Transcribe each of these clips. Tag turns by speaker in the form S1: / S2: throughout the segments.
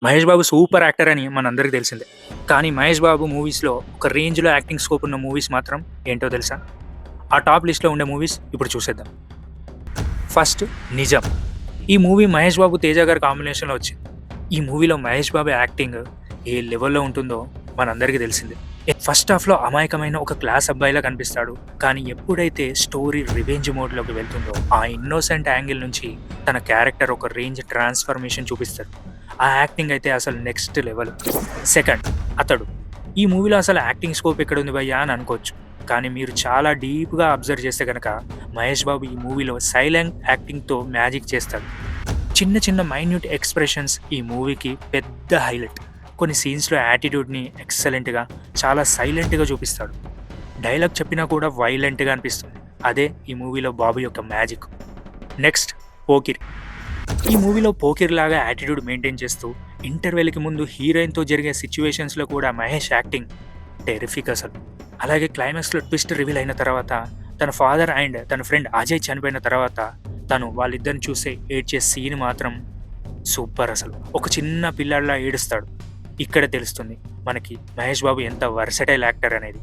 S1: Mahesh Babu super actor అని మనందరికీ తెలిసిందే. కానీ మహేష్ బాబు మూవీస్‌లో ఒక రేంజ్‌లో యాక్టింగ్ స్కోప్ ఉన్న మూవీస్ మాత్రం ఏంటో తెలుసా? ఆ టాప్ లిస్ట్‌లో ఉండే మూవీస్ ఇప్పుడు చూసేద్దాం. ఫస్ట్ 'నిజాం'. ఈ మూవీ మహేష్ బాబు, తేజ గారి కాంబినేషన్‌లో వచ్చింది. ఈ మూవీలో మహేష్ బాబు యాక్టింగ్ ఏ లెవెల్‌లో ఉంటుందో మనందరికీ తెలిసిందే. ఫస్ట్ హాఫ్‌లో అమాయకమైన ఒక క్లాస్ అబ్బాయిలా కనిపిస్తాడు. కానీ ఎప్పుడైతే స్టోరీ రివెంజ్ మోడ్‌లోకి వెళ్తుందో ఆ ఇన్నోసెంట్ యాంగిల్ నుంచి తన క్యారెక్టర్ ఒక రేంజ్ ట్రాన్స్‌ఫర్మేషన్ చూపిస్తాడు. ఆ యాక్టింగ్ అయితే అసలు నెక్స్ట్ లెవెల్. సెకండ్ 'అతడు'. ఈ మూవీలో అసలు యాక్టింగ్ స్కోప్ ఎక్కడుంది భయ్యా అని అనుకోవచ్చు. కానీ మీరు చాలా డీప్‌గా అబ్జర్వ్ చేస్తే గనక మహేష్ బాబు ఈ మూవీలో సైలెంట్ యాక్టింగ్‌తో మ్యాజిక్ చేస్తాడు. చిన్న చిన్న మైన్యూట్ ఎక్స్‌ప్రెషన్స్ ఈ మూవీకి పెద్ద హైలైట్. కొన్ని సీన్స్‌లో యాటిట్యూడ్‌ని ఎక్సలెంట్‌గా, చాలా సైలెంట్‌గా చూపిస్తాడు. డైలాగ్ చెప్పినా కూడా వైలెంట్‌గా అనిపిస్తుంది. అదే ఈ మూవీలో బాబు యొక్క మ్యాజిక్. నెక్స్ట్ 'పోకిరి'. ఈ మూవీలో పోకిరిలాగా యాటిట్యూడ్ మెయింటైన్ చేస్తూ ఇంటర్వెల్‌కి ముందు హీరోయిన్‌తో జరిగే సిట్యుయేషన్స్‌లో కూడా మహేష్ యాక్టింగ్ టెర్రిఫిక్ అసలు. అలాగే క్లైమాక్స్‌లో ట్విస్ట్ రివీల్ అయిన తర్వాత తన ఫాదర్ అండ్ తన ఫ్రెండ్ అజయ్ చనిపోయిన తర్వాత తను వాళ్ళిద్దరిని చూసి ఏడ్చే సీన్ మాత్రం సూపర్ అసలు. ఒక చిన్న పిల్లాడిలా ఏడుస్తాడు. ఇక్కడ తెలుస్తుంది మనకి మహేష్ బాబు ఎంత వర్సటైల్ యాక్టర్ అనేది.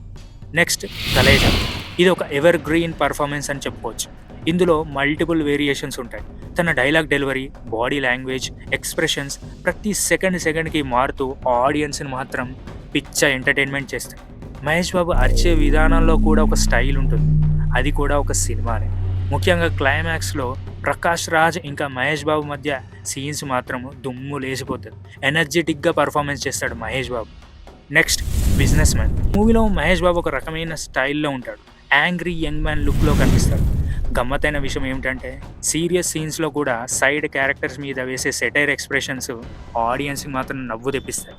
S1: నెక్స్ట్ 'కలేజా'. ఇది ఒక ఎవర్ గ్రీన్ పర్ఫార్మెన్స్ అని చెప్పుకోవచ్చు. ఇందులో మల్టిపుల్ వేరియేషన్స్ ఉంటాయి. తన dialogue delivery, body language, expressions ప్రతి సెకండ్‌కి మారుతూ ఆడియన్స్‌ని మాత్రం పిచ్చ ఎంటర్‌టైన్‌మెంట్ చేస్తాయి. మహేష్ బాబు అరిచే విధానంలో కూడా ఒక స్టైల్ ఉంటుంది. అది కూడా ఒక సినిమానే. ముఖ్యంగా క్లైమాక్స్‌లో ప్రకాష్ రాజ్ ఇంకా మహేష్ బాబు మధ్య సీన్స్ మాత్రం దుమ్ము లేచిపోతది. ఎనర్జిటిక్‌గా పర్ఫార్మెన్స్ చేస్తాడు మహేష్ బాబు. Next 'Businessman'. మూవీలో మహేష్ బాబు ఒక రకమైన స్టైల్‌లో ఉంటాడు. యాంగ్రీ యంగ్ మ్యాన్ లుక్‌లో కనిపిస్తాడు. గమ్మత్తైన విషయం ఏమిటంటే సీరియస్ సీన్స్‌లో కూడా సైడ్ క్యారెక్టర్స్ మీద వేసే సెటైర్ ఎక్స్‌ప్రెషన్స్ ఆడియన్స్‌కి మాత్రం నవ్వు తెప్పిస్తాయి.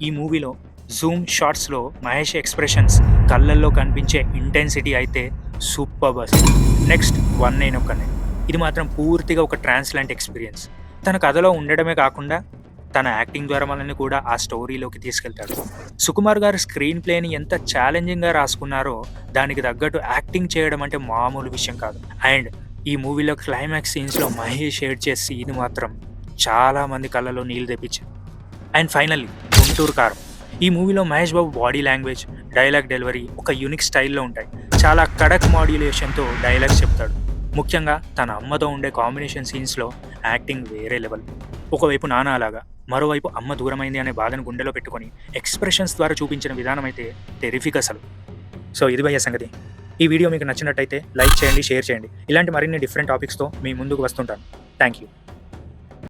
S1: ఈ మూవీలో జూమ్ షాట్స్‌లో మహేష్ ఎక్స్‌ప్రెషన్స్, కళ్ళల్లో కనిపించే ఇంటెన్సిటీ అయితే సూపర్బ్ అసలు. నెక్స్ట్ 'వన్ నేను ఒక్కనే'. ఇది మాత్రం పూర్తిగా ఒక ట్రాన్స్ లాంటి ఎక్స్‌పీరియన్స్. తన కథలో ఉండడమే కాకుండా తన యాక్టింగ్ ద్వారా మనల్ని కూడా ఆ స్టోరీలోకి తీసుకెళ్తాడు. సుకుమార్ గారు స్క్రీన్ ప్లేని ఎంత ఛాలెంజింగ్‌గా రాసుకున్నారో దానికి తగ్గట్టు యాక్టింగ్ చేయడం అంటే మామూలు విషయం కాదు. అండ్ ఈ మూవీలో క్లైమాక్స్ సీన్స్‌లో మహేష్ ఏడ్చే సీన్ మాత్రం చాలా మంది కళ్ళలో నీళ్లు తెప్పించింది. అండ్ ఫైనల్లీ 'గుంటూరు కారం'. ఈ మూవీలో మహేష్ బాబు బాడీ లాంగ్వేజ్, డైలాగ్ డెలివరీ ఒక యూనిక్ స్టైల్‌లో ఉంటాయి. చాలా కడక్ మాడ్యులేషన్‌తో డైలాగ్స్ చెప్తాడు. ముఖ్యంగా తన అమ్మతో ఉండే కాంబినేషన్ సీన్స్‌లో యాక్టింగ్ వేరే లెవెల్. ఒకవైపు నాన్న అలాగా, మరోవైపు అమ్మ దూరమైంది అనే బాధను గుండెలో పెట్టుకొని ఎక్స్‌ప్రెషన్స్ ద్వారా చూపించిన విధానం అయితే టెర్రిఫిక్ అసలు. సో ఇది భయ్యా సంగతి. ఈ వీడియో మీకు నచ్చినట్టయితే లైక్ చేయండి, షేర్ చేయండి. ఇలాంటి మరిన్ని డిఫరెంట్ టాపిక్స్‌తో మీ ముందుకు వస్తుంటాను. Thank you.